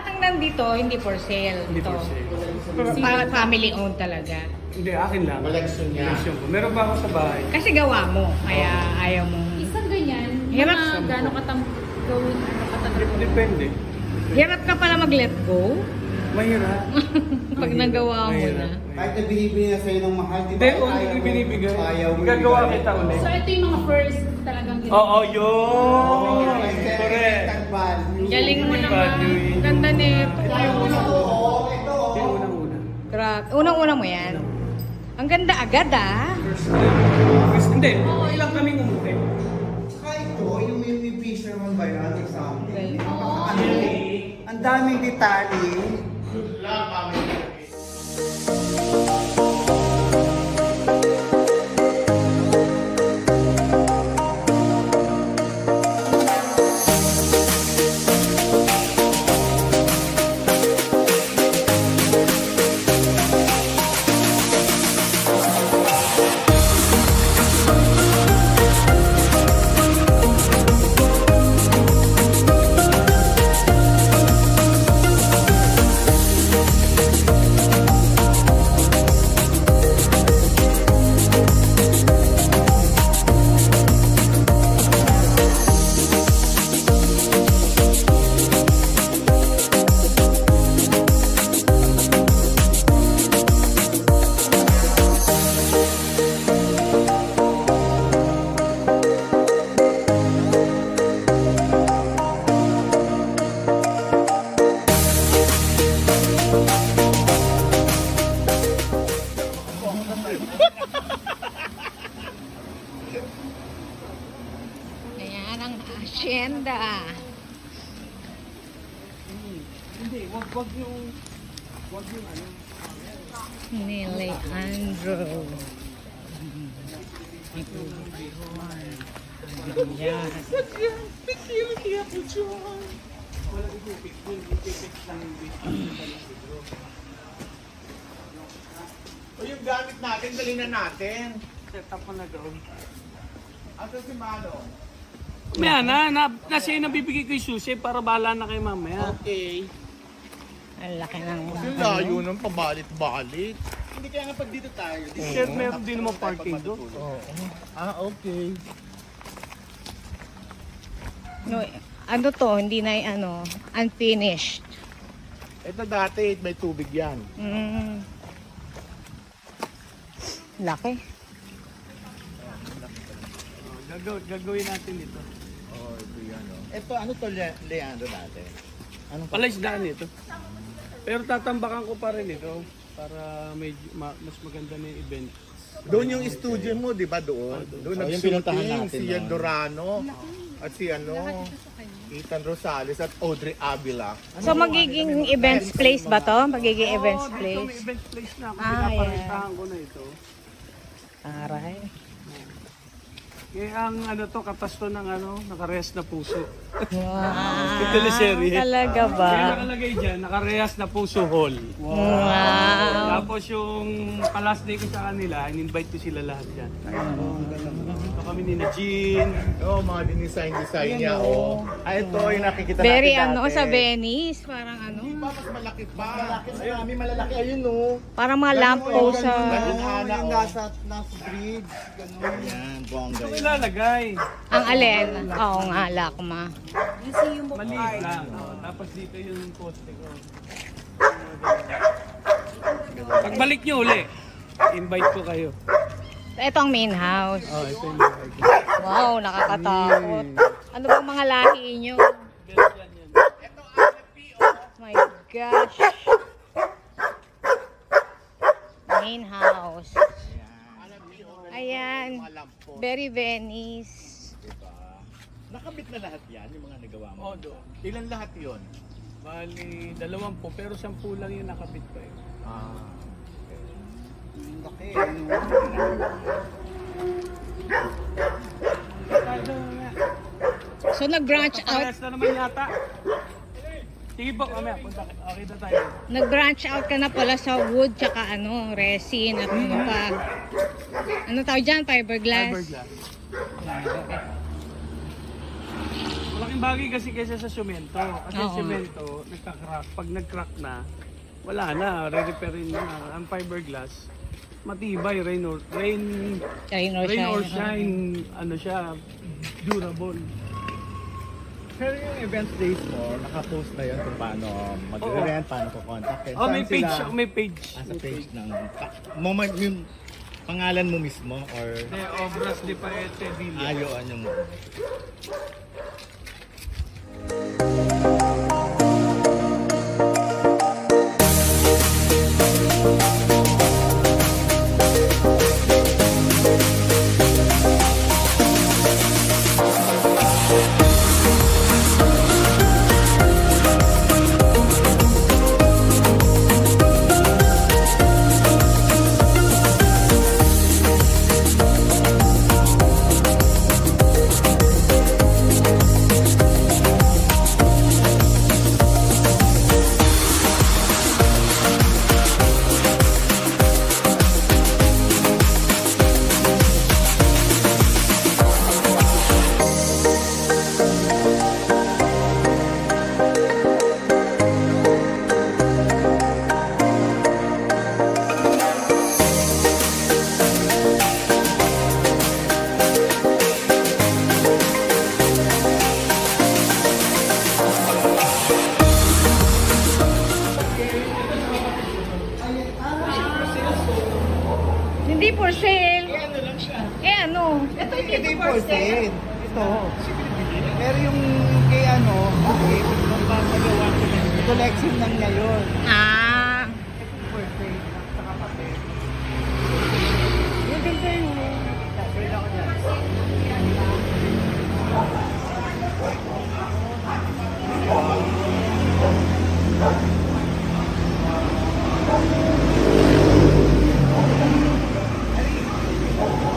ng nandito, hindi for sale. Hindi for sale. Para family owned talaga. Hindi, akin lang. Collection niya. Collection ko. Meron pa ako sa bahay. Kasi gawa mo, kaya ayaw mo. Isang ganyan, Hirap mga sa gano'ng gawin, Depende. Hirap ka pala mag-let go Mahirap. pag nagawa mo na. Kahit na binibigyan niya sa'yo ng mahal, di ba? Hindi, hindi binibigay. Ayaw mo. Gagawa kita ulit. So ito yung mga first talagang ginawa. Oo, yun! Correct. Galing mo naman. Ganda nito. Ito yung unang-una. Unang-una mo yan. Ang ganda agad ah. Hindi, ilang kaming umuwi. Saka ito, yung may fisherman ba yan? Example. Oo. Ang daming detalye. Ayan ang hacienda. Hindi, wag yung ano. Ni Leandro. Ayan. O yung gamit natin, dali na natin. Set up ko na doon. Ato si Mano. Maya na siya yung nabibigay ko yung sushi para bahala na kayo mamaya. Okay. Ang laki ng Kasi layo ng pabalit-balit. Hindi kaya nga pag dito tayo. Sir, meron din naman parking doon. Oo. Ah, okay. No, ano to, hindi na ano, unfinished. Ito dati, may tubig yan. Laki. Gagawin natin ito. Oh, ito yan. Ito, ano to, Leandro dati? Anong Palaisdaan ito. Pero tatambakan ko pa rin ito para mas maganda na yung event. Doon yung studio mo, di ba doon? Doon yung pinuntahan nag-shooting natin, si Ian Dorano at si Ethan Rosales at Audrey Avila. So magiging events place ba to? Magiging events Dito place? may event place na ako. Ah, Pinapalistahan ko na ito. Aray. Kaya ang ano to, katas to ng ano, nakarehas na puso. Wow. Teleserye. Talaga ba? Kaya nakalagay dyan, nakarehas na puso hall. Wow. Tapos yung last day ko sa kanila, in-invite ko sila lahat dyan. Ito kami ni Jean. Oo, mga dinesign niya. Oh. Ah, ito yung nakikita natin Very dati. ano, sa Venice. Parang ano. Ba, mas malaki pa. Malaki, marami malalaki. Ayun, no. Parang mga lamppost sa... Yung nasa bridge. Ganun. Yan, bongga. Ito ilalagay. Ang alin? Oo nga, lakma. Maliit lang. Tapos dito yung poste ko. Pagbalik nyo uli, invite ko kayo. Ito ang main house. Oh, ito yung Wow, nakakatakot. Ano bang mga lahi nyo? My gosh. Main house. Ayan. Very Venice. Nakabit na lahat yan, yung mga nagawa mo. Oh, doon. Ilan lahat yun? Bali, 20 pero 10 lang yung nakabit pa eh. Ah. Laki, So nag-branch out. Parehas na naman yata. Sige po, mamaya. Okay na tayo. Nag-branch out ka na pala sa wood tsaka ano, resin at ano pa. Ano tawag dyan? Fiberglass? Fiberglass. Malaki Malaking bagay kasi kaysa sa semento. Kasi Oo. semento, nagka-crack. Pag nag-crack na, wala na, re-repairin na. Ang fiberglass, matibay, rain or shine, ano siya, durable. Pero yung event days mo, nakapost na yun kung paano mag-event, paano ko contact. Oh, may page, may page. Sa page ng moment yung pangalan mo mismo or De Obras de Paete Villa. ayoan yung Hindi for sale. Eh ano? Ito hindi for sale. Ito. Pero yung kay ano, okay, kung papagawa ko ng collection ng ngayon. Ah. For sale, saka papel. Yung ganda yun. Pwede ako dyan.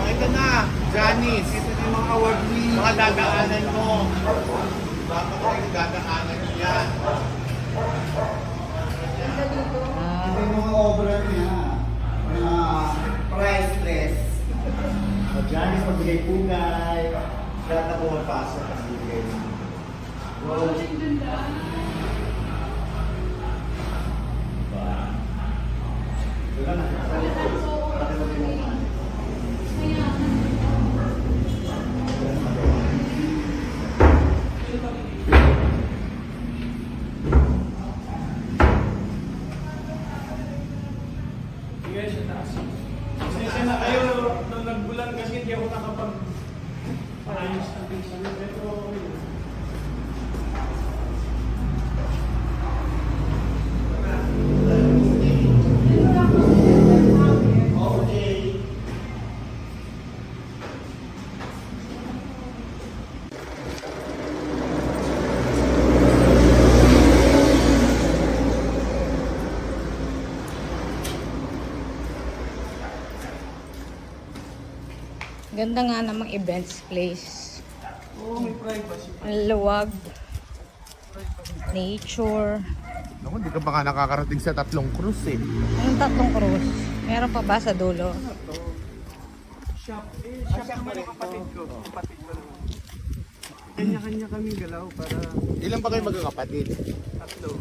Ito na, Janice. Ito na yung mga award winning. Mga dadaanan mo. Bakit kayo dadaanan yan? Ito yung mga obra niya. Mga priceless. O Janice, magbigay pugay. Lahat na pumapasok ang bigay. Wow. Wala na. Sige, siya taas. Kasi na kayo, nung nagbulan kasi hindi ako nakapag-ayos ng pinsan. Pero, Ganda nga namang events place. oo, may privacy. Ang luwag. Nature. Naku, hindi ka baka nakakarating sa 3 cruise eh. Anong 3 cruise? Meron pa ba sa dulo? Shop. Shop naman ang kapatid ko. Kapatid ko naman. Kanya-kanya kaming galaw para Ilan ba kayo magkakapatid? 3.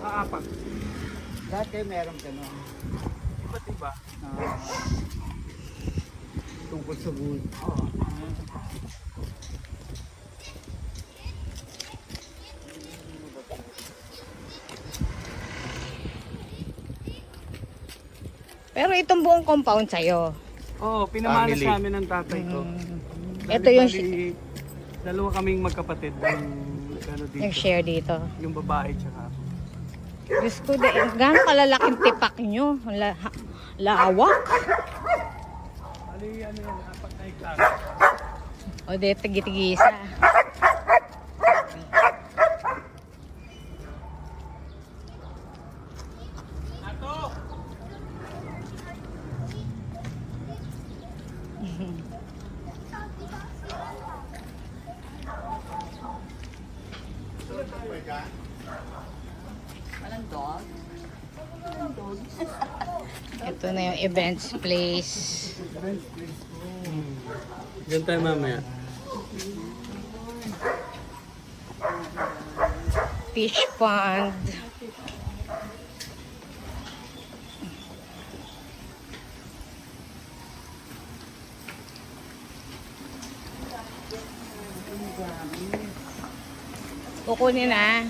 Apat. Lahat kayo meron gano'n. Iba't iba. Tungkol sa buhay. Oo. Pero itong buong compound sa'yo. Oo, pinamana Family. sa amin ng tatay ko. Ito yung Dalawa kaming magkapatid ng ano dito. nag-share dito. Yung babae tsaka ako. Diyos ko, gano'ng kalalaking tipak nyo? Lawak. Ano yan, apat na iklas. O, de, tigi-tigisa. Ito na yung events place. Diyan tayo mamaya. fish pond. Kukunin na.